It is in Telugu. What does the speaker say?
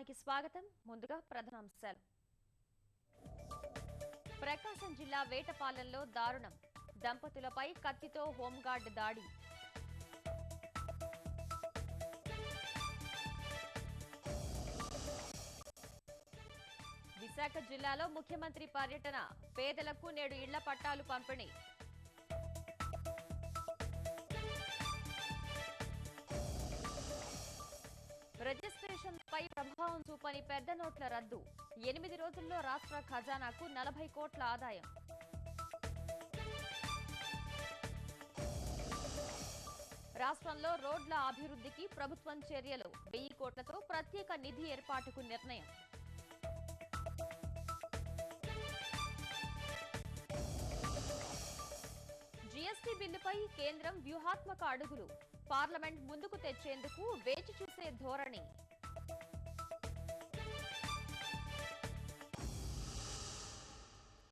కార్యక్రమానికి స్వాగతం. ముందుగా ప్రధానాంశాలు. ప్రకాశం జిల్లా వేటపాలెంలో దారుణం. దంపతులపై కత్తితో హోంగార్డ్ దాడి. విశాఖ జిల్లాలో ముఖ్యమంత్రి పర్యటన. పేదలకు నేడు ఇళ్ల పట్టాలు పంపిణీ. రిజిస్ట్రేషన్పై ప్రభావం చూపని పెద్ద నోట్ల రద్దు. 8 రోజుల్లో రాష్ట్ర ఖజానాకు 40 కోట్ల ఆదాయం. రాష్ట్రంలో రోడ్ల అభివృద్ధికి ప్రభుత్వం చర్యలు. 1000 కోట్లతో ప్రత్యేక నిధి ఏర్పాటుకు నిర్ణయం. జీఎస్టీ బిల్లుపై కేంద్రం వ్యూహాత్మక అడుగులు. పార్లమెంట్ ముందుకు తెచ్చేందుకు వేచి చూసే ధోరణి.